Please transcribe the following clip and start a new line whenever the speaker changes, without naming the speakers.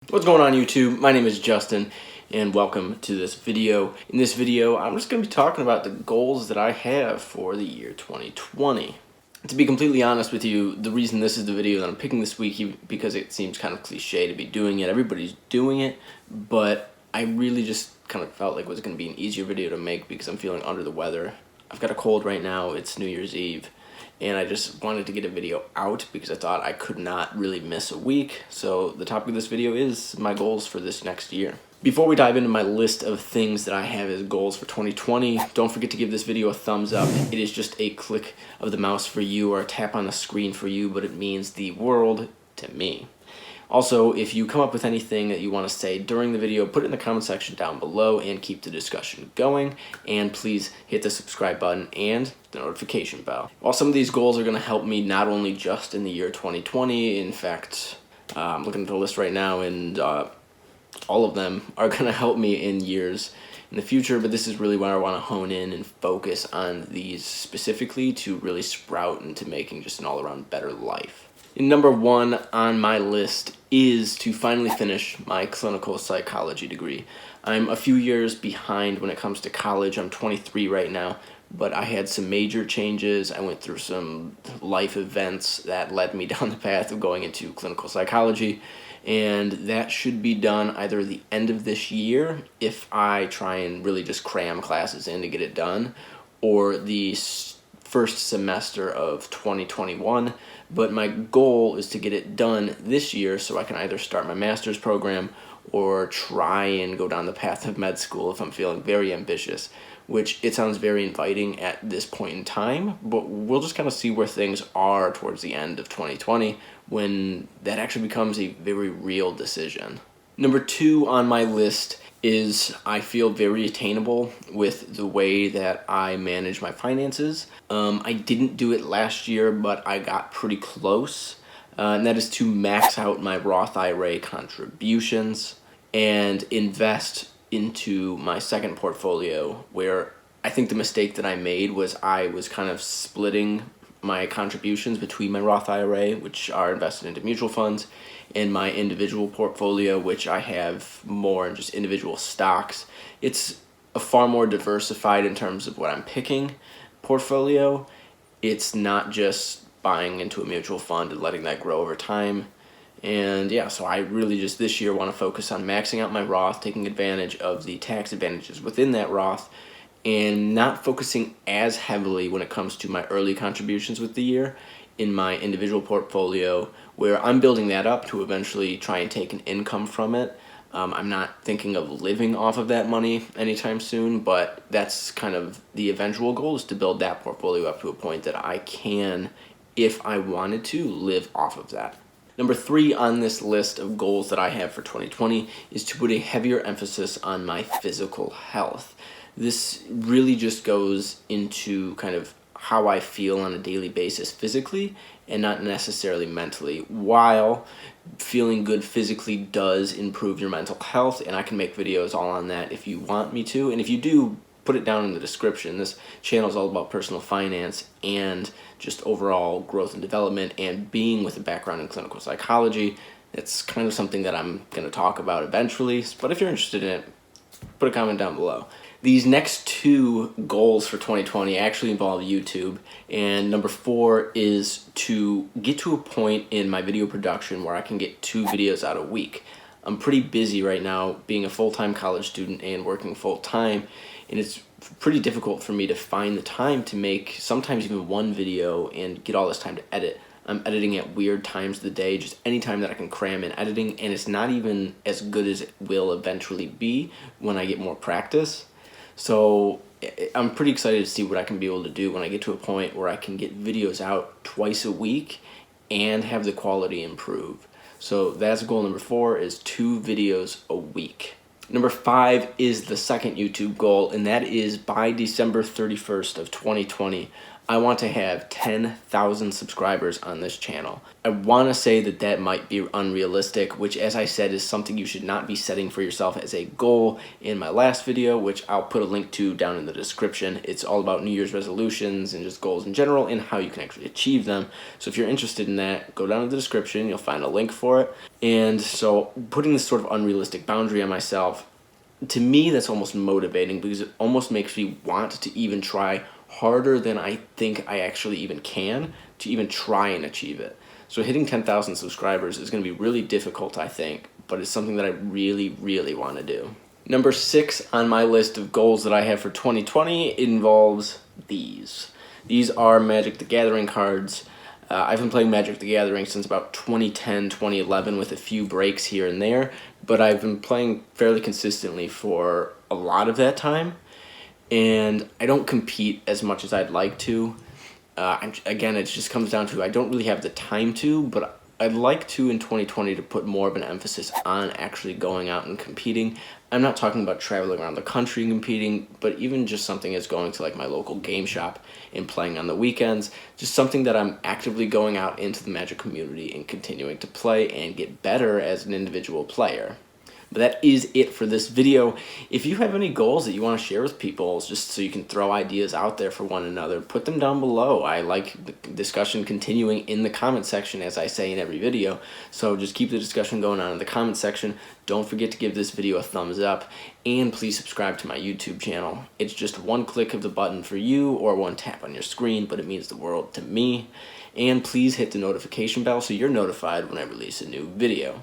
What's going on YouTube? My name is Justin and welcome to this video. In this video, I'm just going to be talking about the goals that I have for the year 2020. To be completely honest with you, the reason this is the video that I'm picking this week because it seems kind of cliche to be doing it. Everybody's doing it, but I really just kind of felt like it was going to be an easier video to make because I'm feeling under the weather. I've got a cold right now. It's New Year's Eve. And I just wanted to get a video out because I thought I could not really miss a week. So the topic of this video is my goals for this next year. Before we dive into my list of things that I have as goals for 2020, don't forget to give this video a thumbs up. It is just a click of the mouse for you or a tap on the screen for you, but it means the world to me. Also, if you come up with anything that you want to say during the video, put it in the comment section down below and keep the discussion going. And please hit the subscribe button and the notification bell. While some of these goals are going to help me not only just in the year 2020, in fact, I'm looking at the list right now and all of them are going to help me in years in the future, but this is really where I want to hone in and focus on these specifically to really sprout into making just an all-around better life. And number one on my list is to finally finish my clinical psychology degree. I'm a few years behind when it comes to college. I'm 23 right now, but I had some major changes. I went through some life events that led me down the path of going into clinical psychology, and that should be done either the end of this year if I try and really just cram classes in to get it done, or the first semester of 2021, but my goal is to get it done this year so I can either start my master's program or try and go down the path of med school if I'm feeling very ambitious, which it sounds very inviting at this point in time, but we'll just kind of see where things are towards the end of 2020 when that actually becomes a very real decision. Number two on my list is I feel very attainable with the way that I manage my finances. I didn't do it last year, but I got pretty close, and that is to max out my Roth IRA contributions and invest into my second portfolio, where I think the mistake that I made was I was kind of splitting my contributions between my Roth IRA, which are invested into mutual funds, and my individual portfolio, which I have more in just individual stocks. It's a far more diversified in terms of what I'm picking portfolio. It's not just buying into a mutual fund and letting that grow over time. And yeah, so I really just this year want to focus on maxing out my Roth, taking advantage of the tax advantages within that Roth, and not focusing as heavily when it comes to my early contributions with the year in my individual portfolio, where I'm building that up to eventually try and take an income from it. I'm not thinking of living off of that money anytime soon, but that's kind of the eventual goal, is to build that portfolio up to a point that I can, if I wanted to, live off of that. Number three on this list of goals that I have for 2020 is to put a heavier emphasis on my physical health. This really just goes into kind of how I feel on a daily basis physically and not necessarily mentally. While feeling good physically does improve your mental health, and I can make videos all on that if you want me to, and if you do, put it down in the description. This channel is all about personal finance and just overall growth and development, and being with a background in clinical psychology, it's kind of something that I'm going to talk about eventually, but if you're interested in it, put a comment down below. These next two goals for 2020 actually involve YouTube, and number four is to get to a point in my video production where I can get 2 videos out a week. I'm pretty busy right now being a full-time college student and working full-time, and it's pretty difficult for me to find the time to make sometimes even 1 video and get all this time to edit. I'm editing at weird times of the day, just any time that I can cram in editing, and it's not even as good as it will eventually be when I get more practice. So I'm pretty excited to see what I can be able to do when I get to a point where I can get videos out twice a week and have the quality improve. So that's goal number 4, is 2 videos a week. Number 5 is the second YouTube goal, and that is by December 31st of 2020, I want to have 10,000 subscribers on this channel. I want to say that that might be unrealistic, which, as I said, is something you should not be setting for yourself as a goal in my last video, which I'll put a link to down in the description. It's all about New Year's resolutions and just goals in general and how you can actually achieve them. So if you're interested in that, go down in the description. You'll find a link for it. And so putting this sort of unrealistic boundary on myself, to me, that's almost motivating because it almost makes me want to even try harder than I think I actually even can to even try and achieve it. So hitting 10,000 subscribers is going to be really difficult, I think, but it's something that I really, really want to do. Number 6 on my list of goals that I have for 2020 involves these. These are Magic the Gathering cards. I've been playing Magic the Gathering since about 2010, 2011 with a few breaks here and there, but I've been playing fairly consistently for a lot of that time. And I don't compete as much as I'd like to. Again, it just comes down to I don't really have the time to, but I'd like to in 2020 to put more of an emphasis on actually going out and competing. I'm not talking about traveling around the country and competing, but even just something as going to like my local game shop and playing on the weekends. Just something that I'm actively going out into the Magic community and continuing to play and get better as an individual player. But that is it for this video. If you have any goals that you want to share with people, just so you can throw ideas out there for one another, put them down below. I like the discussion continuing in the comment section, as I say in every video. So just keep the discussion going on in the comment section. Don't forget to give this video a thumbs up, and please subscribe to my YouTube channel. It's just one click of the button for you or one tap on your screen, but it means the world to me. And please hit the notification bell so you're notified when I release a new video.